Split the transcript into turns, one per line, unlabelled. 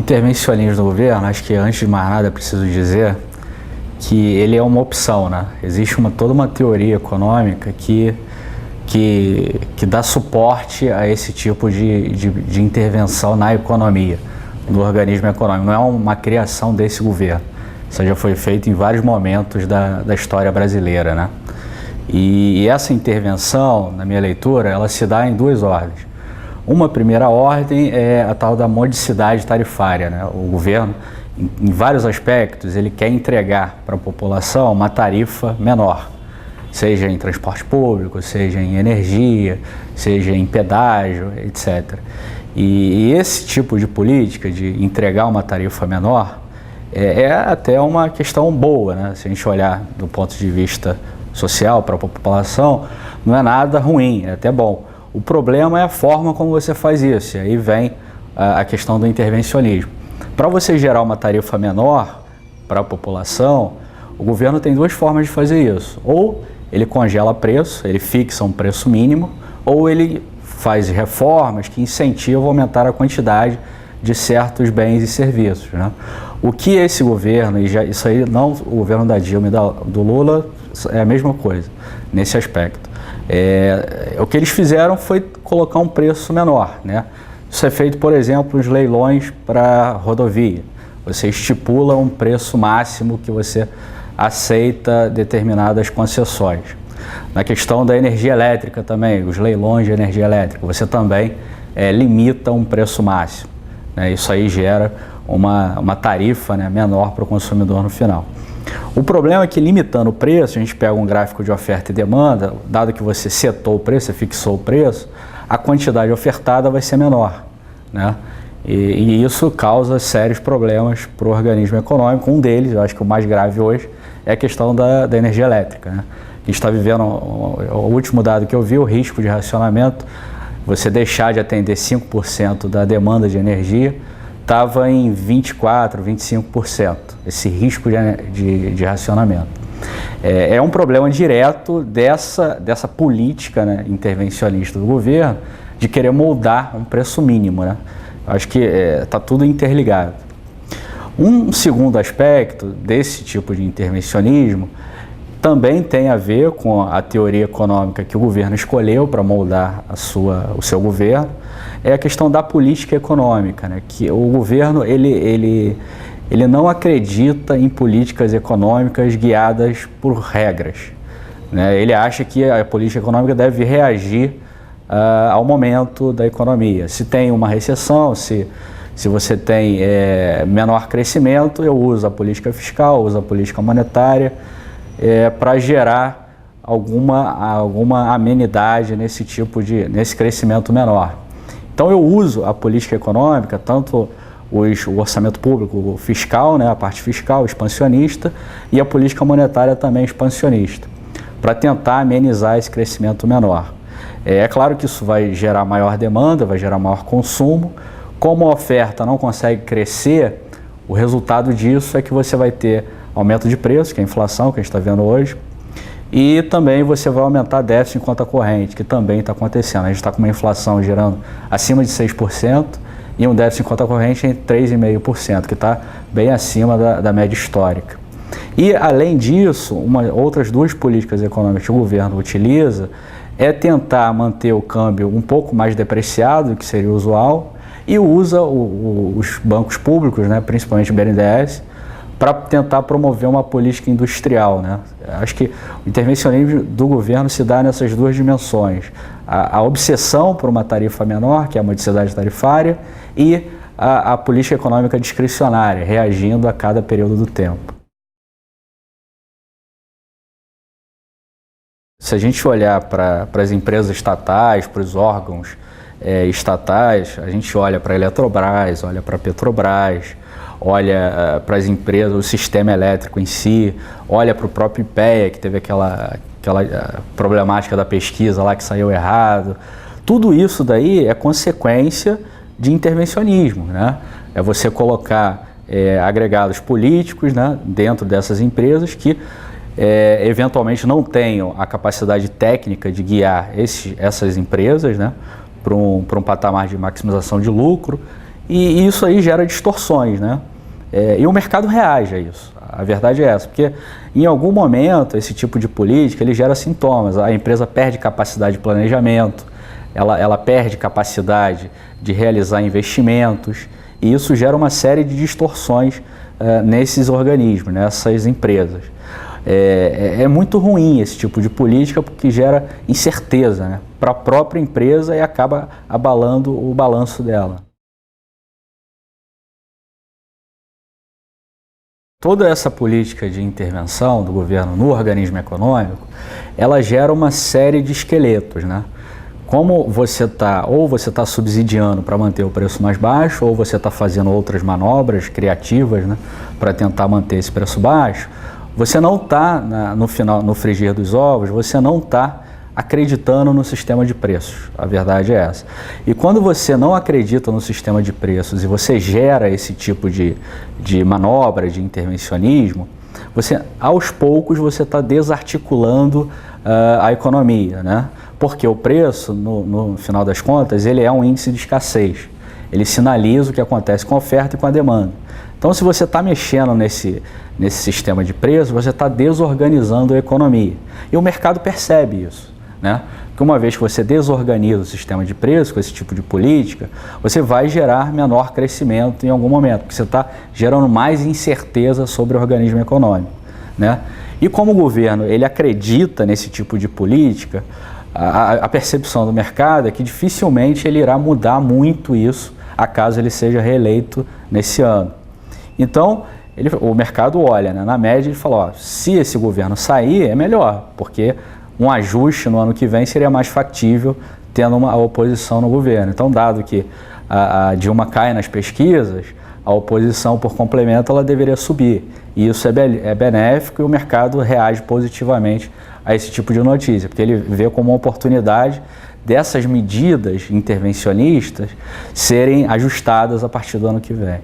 intervencionismo do governo, acho que antes de mais nada preciso dizer que ele é uma opção, né? Existe toda uma teoria econômica que dá suporte a esse tipo de intervenção na economia, no organismo econômico. Não é uma criação desse governo. Isso já foi feito em vários momentos da história brasileira, né? E essa intervenção, na minha leitura, ela se dá em duas ordens. Uma primeira ordem é a tal da modicidade tarifária, né? O governo, em vários aspectos, ele quer entregar para a população uma tarifa menor, seja em transporte público, seja em energia, seja em pedágio, etc. E esse tipo de política de entregar uma tarifa menor é até uma questão boa, né? Se a gente olhar do ponto de vista social para a população, não é nada ruim, é até bom. O problema é a forma como você faz isso, e aí vem a questão do intervencionismo. Para você gerar uma tarifa menor para a população, o governo tem duas formas de fazer isso. Ou ele congela preço, ele fixa um preço mínimo, ou ele faz reformas que incentivam a aumentar a quantidade de certos bens e serviços, né? O que esse governo, isso aí não o governo da Dilma e do Lula, é a mesma coisa nesse aspecto. O que eles fizeram foi colocar um preço menor, né? Isso é feito, por exemplo, nos leilões para rodovia. Você estipula um preço máximo que você aceita determinadas concessões. Na questão da energia elétrica também, os leilões de energia elétrica, você também limita um preço máximo, né? Isso aí gera uma tarifa, né, menor para o consumidor no final. O problema é que, limitando o preço, a gente pega um gráfico de oferta e demanda, dado que você setou o preço, você fixou o preço, a quantidade ofertada vai ser menor, né? E isso causa sérios problemas para o organismo econômico. Um deles, eu acho que o mais grave hoje, é a questão da energia elétrica, né? A gente está vivendo, o último dado que eu vi, o risco de racionamento, você deixar de atender 5% da demanda de energia, estava em 24%, 25%, esse risco de racionamento. É um problema direto dessa política, né, intervencionista do governo, de querer moldar um preço mínimo, né? Acho que está tudo interligado. Um segundo aspecto desse tipo de intervencionismo também tem a ver com a teoria econômica que o governo escolheu para moldar o seu governo, é a questão da política econômica, né? Que o governo ele não acredita em políticas econômicas guiadas por regras, né? Ele acha que a política econômica deve reagir ao momento da economia. Se tem uma recessão, se você tem menor crescimento, eu uso a política fiscal, uso a política monetária para gerar alguma amenidade nesse crescimento menor. Então eu uso a política econômica, tanto o orçamento público, o fiscal, né, a parte fiscal expansionista, e a política monetária também expansionista, para tentar amenizar esse crescimento menor. É claro que isso vai gerar maior demanda, vai gerar maior consumo. Como a oferta não consegue crescer, o resultado disso é que você vai ter aumento de preço, que é a inflação que a gente está vendo hoje, e também você vai aumentar déficit em conta corrente, que também está acontecendo. A gente está com uma inflação gerando acima de 6% e um déficit em conta corrente em 3,5%, que está bem acima da média histórica. E, além disso, outras duas políticas econômicas que o governo utiliza é tentar manter o câmbio um pouco mais depreciado do que seria o usual, e usa os bancos públicos, né, principalmente o BNDES, para tentar promover uma política industrial, né? Acho que o intervencionismo do governo se dá nessas duas dimensões. A obsessão por uma tarifa menor, que é a modicidade tarifária, e a política econômica discricionária, reagindo a cada período do tempo. Se a gente olhar para as empresas estatais, para os órgãos estatais, a gente olha para a Eletrobras, olha para a Petrobras, olha para as empresas, o sistema elétrico em si, olha para o próprio IPEA, que teve aquela problemática da pesquisa lá que saiu errado. Tudo isso daí é consequência de intervencionismo, né? É você colocar agregados políticos, né, dentro dessas empresas que eventualmente não tenham a capacidade técnica de guiar essas empresas, né, para um patamar de maximização de lucro, e isso aí gera distorções, né? E o mercado reage a isso. A verdade é essa, porque em algum momento esse tipo de política ele gera sintomas. A empresa perde capacidade de planejamento, ela perde capacidade de realizar investimentos e isso gera uma série de distorções nesses organismos, nessas empresas. É muito ruim esse tipo de política porque gera incerteza, né, para a própria empresa e acaba abalando o balanço dela. Toda essa política de intervenção do governo no organismo econômico, ela gera uma série de esqueletos, né? Como você está subsidiando para manter o preço mais baixo, ou você está fazendo outras manobras criativas, né, para tentar manter esse preço baixo, você não está, no frigir dos ovos, você não está acreditando no sistema de preços. A verdade é essa. E quando você não acredita no sistema de preços e você gera esse tipo de manobra, de intervencionismo, aos poucos você está desarticulando a economia, né? Porque o preço, no final das contas, ele é um índice de escassez. Ele sinaliza o que acontece com a oferta e com a demanda. Então, se você está mexendo nesse sistema de preços, você está desorganizando a economia. E o mercado percebe isso, né? Porque uma vez que você desorganiza o sistema de preços com esse tipo de política, você vai gerar menor crescimento em algum momento, porque você está gerando mais incerteza sobre o organismo econômico, né? E como o governo ele acredita nesse tipo de política, a percepção do mercado é que dificilmente ele irá mudar muito isso, acaso ele seja reeleito nesse ano. Então, o mercado olha, né, na média, ele fala, ó, se esse governo sair, é melhor, porque um ajuste no ano que vem seria mais factível tendo uma oposição no governo. Então, dado que a Dilma cai nas pesquisas, a oposição, por complemento, ela deveria subir. E isso é benéfico e o mercado reage positivamente a esse tipo de notícia, porque ele vê como uma oportunidade dessas medidas intervencionistas serem ajustadas a partir do ano que vem.